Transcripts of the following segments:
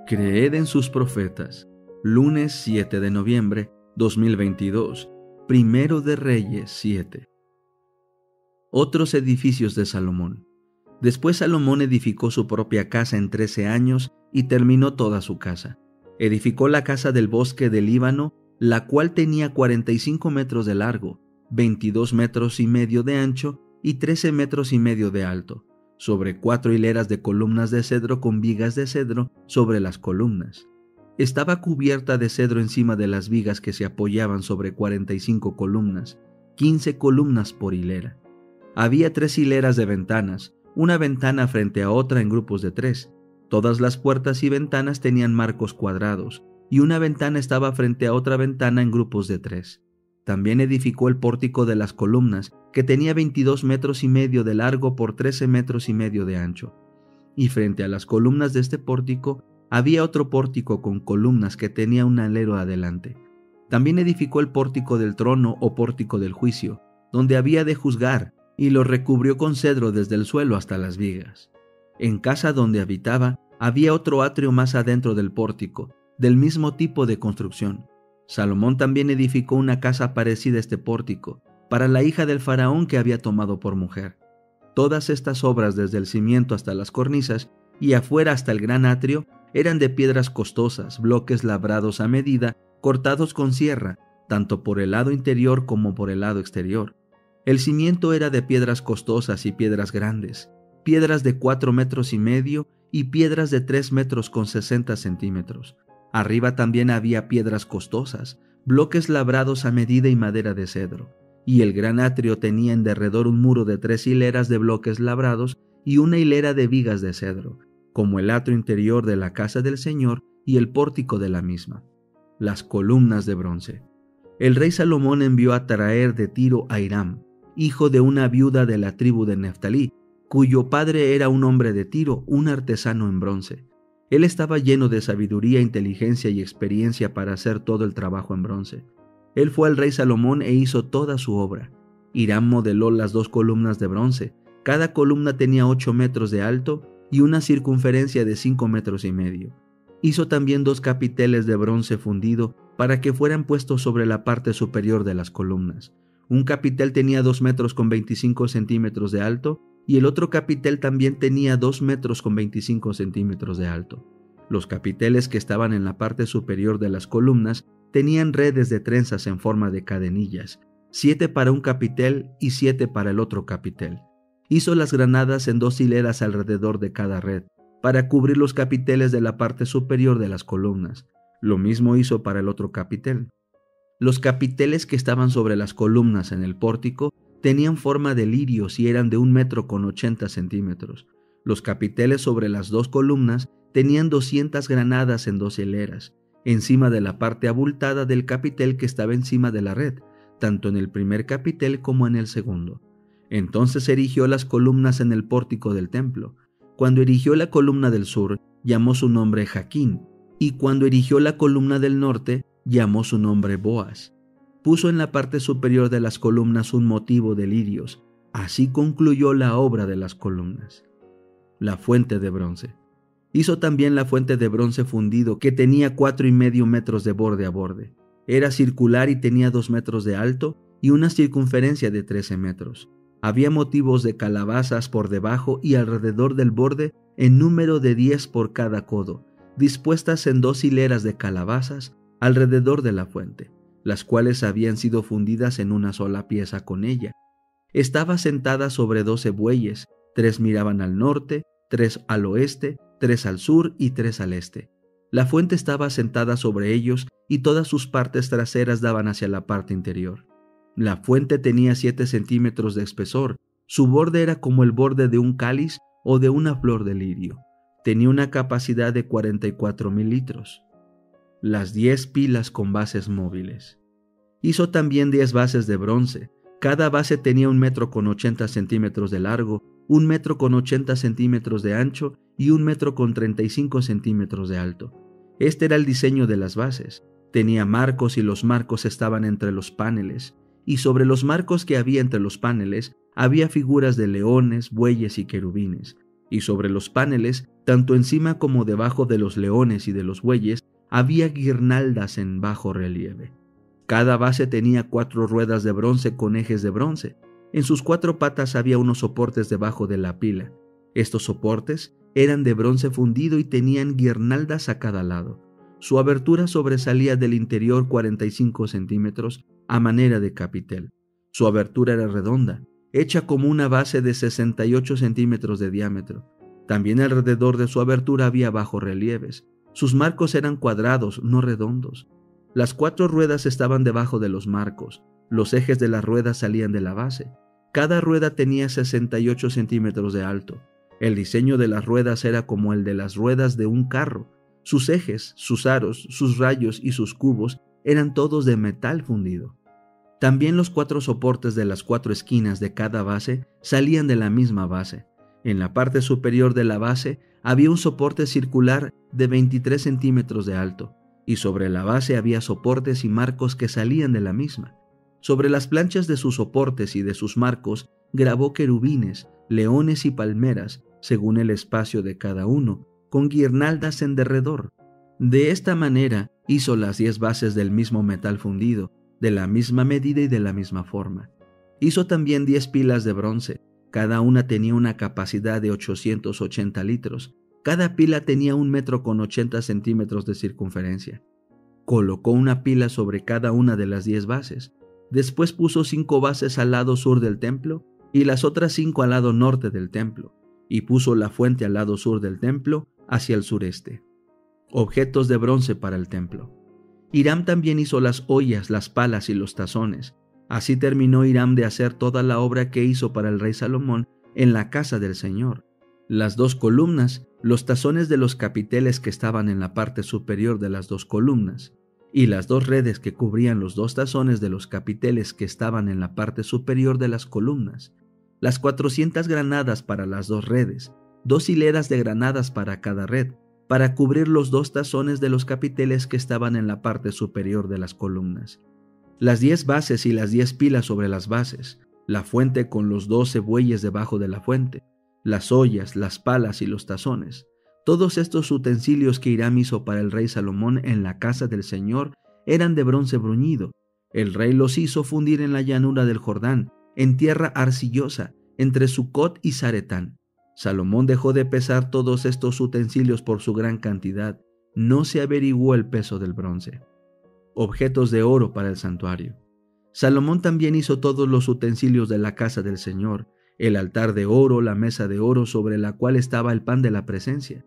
Creed en sus profetas. Lunes 7 de noviembre 2022. Primero de Reyes 7. Otros edificios de Salomón. Después Salomón edificó su propia casa en 13 años y terminó toda su casa. Edificó la casa del bosque del Líbano, la cual tenía 45 metros de largo, 22 metros y medio de ancho y 13 metros y medio de alto, sobre 4 hileras de columnas de cedro con vigas de cedro sobre las columnas. Estaba cubierta de cedro encima de las vigas que se apoyaban sobre 45 columnas, 15 columnas por hilera. Había 3 hileras de ventanas, una ventana frente a otra en grupos de 3. Todas las puertas y ventanas tenían marcos cuadrados, y una ventana estaba frente a otra ventana en grupos de 3. También edificó el pórtico de las columnas, que tenía 22 metros y medio de largo por 13 metros y medio de ancho. Y frente a las columnas de este pórtico, había otro pórtico con columnas que tenía un alero adelante. También edificó el pórtico del trono o pórtico del juicio, donde había de juzgar, y lo recubrió con cedro desde el suelo hasta las vigas. En casa donde habitaba, había otro atrio más adentro del pórtico, del mismo tipo de construcción. Salomón también edificó una casa parecida a este pórtico, para la hija del faraón que había tomado por mujer. Todas estas obras, desde el cimiento hasta las cornisas, y afuera hasta el gran atrio, eran de piedras costosas, bloques labrados a medida, cortados con sierra, tanto por el lado interior como por el lado exterior. El cimiento era de piedras costosas y piedras grandes, piedras de 4 metros y medio y piedras de 3 metros con 60 centímetros. Arriba también había piedras costosas, bloques labrados a medida y madera de cedro. Y el gran atrio tenía en derredor un muro de 3 hileras de bloques labrados y una hilera de vigas de cedro, como el atrio interior de la casa del Señor y el pórtico de la misma. Las columnas de bronce. El rey Salomón envió a traer de Tiro a Hiram, hijo de una viuda de la tribu de Neftalí, cuyo padre era un hombre de Tiro, un artesano en bronce. Él estaba lleno de sabiduría, inteligencia y experiencia para hacer todo el trabajo en bronce. Él fue al rey Salomón e hizo toda su obra. Hiram modeló las 2 columnas de bronce. Cada columna tenía 8 metros de alto y una circunferencia de 5 metros y medio. Hizo también 2 capiteles de bronce fundido para que fueran puestos sobre la parte superior de las columnas. Un capitel tenía 2 metros con 25 centímetros de alto y el otro capitel también tenía 2 metros con 25 centímetros de alto. Los capiteles que estaban en la parte superior de las columnas tenían redes de trenzas en forma de cadenillas, 7 para un capitel y 7 para el otro capitel. Hizo las granadas en 2 hileras alrededor de cada red, para cubrir los capiteles de la parte superior de las columnas. Lo mismo hizo para el otro capitel. Los capiteles que estaban sobre las columnas en el pórtico tenían forma de lirios y eran de 1 metro con 80 centímetros. Los capiteles sobre las 2 columnas tenían 200 granadas en 2 hileras, encima de la parte abultada del capitel que estaba encima de la red, tanto en el primer capitel como en el segundo. Entonces erigió las columnas en el pórtico del templo. Cuando erigió la columna del sur, llamó su nombre Jaquín, y cuando erigió la columna del norte, llamó su nombre Boaz. Puso en la parte superior de las columnas un motivo de lirios. Así concluyó la obra de las columnas. La fuente de bronce. Hizo también la fuente de bronce fundido, que tenía 4,5 metros de borde a borde. Era circular y tenía 2 metros de alto y una circunferencia de 13 metros. Había motivos de calabazas por debajo y alrededor del borde en número de 10 por cada codo, dispuestas en 2 hileras de calabazas alrededor de la fuente, las cuales habían sido fundidas en una sola pieza con ella. Estaba sentada sobre 12 bueyes, 3 miraban al norte, 3 al oeste, 3 al sur y 3 al este. La fuente estaba sentada sobre ellos y todas sus partes traseras daban hacia la parte interior. La fuente tenía 7 centímetros de espesor. Su borde era como el borde de un cáliz o de una flor de lirio. Tenía una capacidad de 44,000 litros. Las 10 pilas con bases móviles. Hizo también 10 bases de bronce. Cada base tenía 1 metro con 80 centímetros de largo, 1 metro con 80 centímetros de ancho y 1 metro con 35 centímetros de alto. Este era el diseño de las bases. Tenía marcos y los marcos estaban entre los paneles, y sobre los marcos que había entre los paneles había figuras de leones, bueyes y querubines, y sobre los paneles Tanto encima como debajo de los leones y de los bueyes había guirnaldas en bajo relieve. Cada base tenía 4 ruedas de bronce con ejes de bronce. En sus 4 patas había unos soportes debajo de la pila. Estos soportes eran de bronce fundido y tenían guirnaldas a cada lado. Su abertura sobresalía del interior 45 centímetros a manera de capitel. Su abertura era redonda, hecha como una base de 68 centímetros de diámetro. También alrededor de su abertura había bajorrelieves. Sus marcos eran cuadrados, no redondos. Las 4 ruedas estaban debajo de los marcos. Los ejes de las ruedas salían de la base. Cada rueda tenía 68 centímetros de alto. El diseño de las ruedas era como el de las ruedas de un carro. Sus ejes, sus aros, sus rayos y sus cubos eran todos de metal fundido. También los 4 soportes de las 4 esquinas de cada base salían de la misma base. En la parte superior de la base había un soporte circular de 23 centímetros de alto, y sobre la base había soportes y marcos que salían de la misma. Sobre las planchas de sus soportes y de sus marcos grabó querubines, leones y palmeras, según el espacio de cada uno, con guirnaldas en derredor. De esta manera hizo las 10 bases del mismo metal fundido, de la misma medida y de la misma forma. Hizo también 10 pilas de bronce. Cada una tenía una capacidad de 880 litros. Cada pila tenía 1 metro con 80 centímetros de circunferencia. Colocó una pila sobre cada una de las 10 bases. Después puso 5 bases al lado sur del templo y las otras 5 al lado norte del templo, y puso la fuente al lado sur del templo hacia el sureste. Objetos de bronce para el templo. Hiram también hizo las ollas, las palas y los tazones. Así terminó Hiram de hacer toda la obra que hizo para el rey Salomón en la casa del Señor. Las 2 columnas, los tazones de los capiteles que estaban en la parte superior de las 2 columnas, y las 2 redes que cubrían los 2 tazones de los capiteles que estaban en la parte superior de las columnas, las 400 granadas para las 2 redes, 2 hileras de granadas para cada red, para cubrir los 2 tazones de los capiteles que estaban en la parte superior de las columnas, las 10 bases y las 10 pilas sobre las bases, la fuente con los 12 bueyes debajo de la fuente, las ollas, las palas y los tazones. Todos estos utensilios que Hiram hizo para el rey Salomón en la casa del Señor eran de bronce bruñido. El rey los hizo fundir en la llanura del Jordán, en tierra arcillosa, entre Sucot y Zaretán. Salomón dejó de pesar todos estos utensilios por su gran cantidad. No se averiguó el peso del bronce. Objetos de oro para el santuario. Salomón también hizo todos los utensilios de la casa del Señor, el altar de oro, la mesa de oro sobre la cual estaba el pan de la presencia,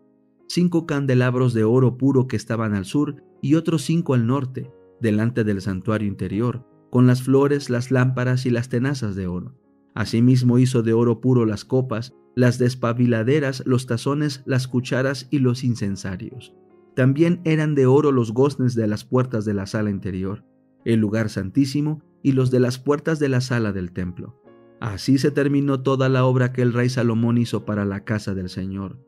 5 candelabros de oro puro que estaban al sur y otros 5 al norte, delante del santuario interior, con las flores, las lámparas y las tenazas de oro. Asimismo hizo de oro puro las copas, las despabiladeras, los tazones, las cucharas y los incensarios. También eran de oro los goznes de las puertas de la sala interior, el lugar santísimo y los de las puertas de la sala del templo. Así se terminó toda la obra que el rey Salomón hizo para la casa del Señor.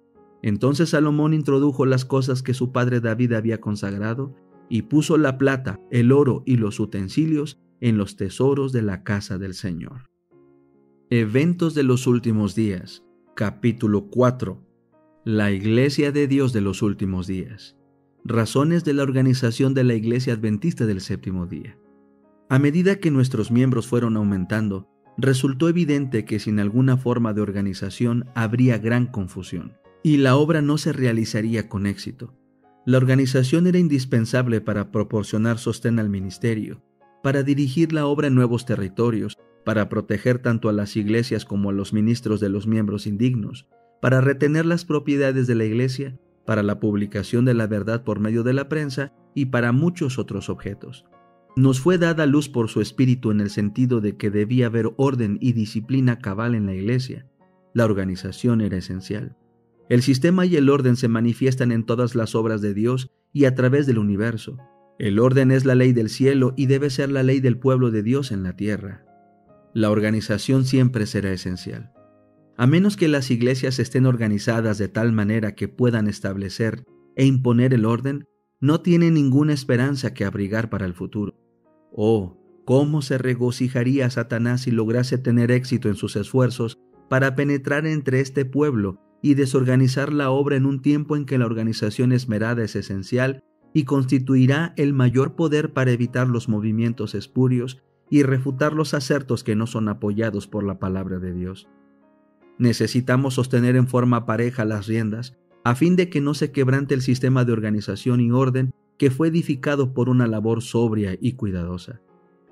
Entonces Salomón introdujo las cosas que su padre David había consagrado y puso la plata, el oro y los utensilios en los tesoros de la casa del Señor. Eventos de los últimos días. Capítulo 4. La Iglesia de Dios de los últimos días. Razones de la organización de la Iglesia Adventista del Séptimo Día. A medida que nuestros miembros fueron aumentando, resultó evidente que sin alguna forma de organización habría gran confusión, y la obra no se realizaría con éxito. La organización era indispensable para proporcionar sostén al ministerio, para dirigir la obra en nuevos territorios, para proteger tanto a las iglesias como a los ministros de los miembros indignos, para retener las propiedades de la iglesia, para la publicación de la verdad por medio de la prensa y para muchos otros objetos. Nos fue dada luz por su espíritu en el sentido de que debía haber orden y disciplina cabal en la iglesia. La organización era esencial. El sistema y el orden se manifiestan en todas las obras de Dios y a través del universo. El orden es la ley del cielo y debe ser la ley del pueblo de Dios en la tierra. La organización siempre será esencial. A menos que las iglesias estén organizadas de tal manera que puedan establecer e imponer el orden, no tienen ninguna esperanza que abrigar para el futuro. Oh, cómo se regocijaría Satanás si lograse tener éxito en sus esfuerzos para penetrar entre este pueblo y desorganizar la obra en un tiempo en que la organización esmerada es esencial y constituirá el mayor poder para evitar los movimientos espurios y refutar los acertos que no son apoyados por la palabra de Dios. Necesitamos sostener en forma pareja las riendas, a fin de que no se quebrante el sistema de organización y orden que fue edificado por una labor sobria y cuidadosa.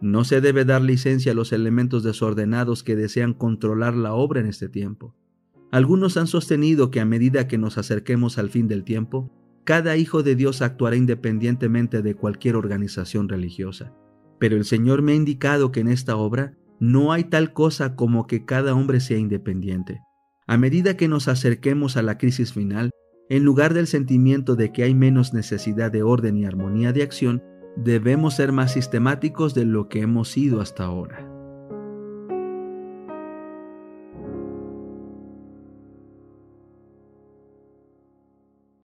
No se debe dar licencia a los elementos desordenados que desean controlar la obra en este tiempo. Algunos han sostenido que a medida que nos acerquemos al fin del tiempo, cada hijo de Dios actuará independientemente de cualquier organización religiosa. Pero el Señor me ha indicado que en esta obra no hay tal cosa como que cada hombre sea independiente. A medida que nos acerquemos a la crisis final, en lugar del sentimiento de que hay menos necesidad de orden y armonía de acción, debemos ser más sistemáticos de lo que hemos sido hasta ahora.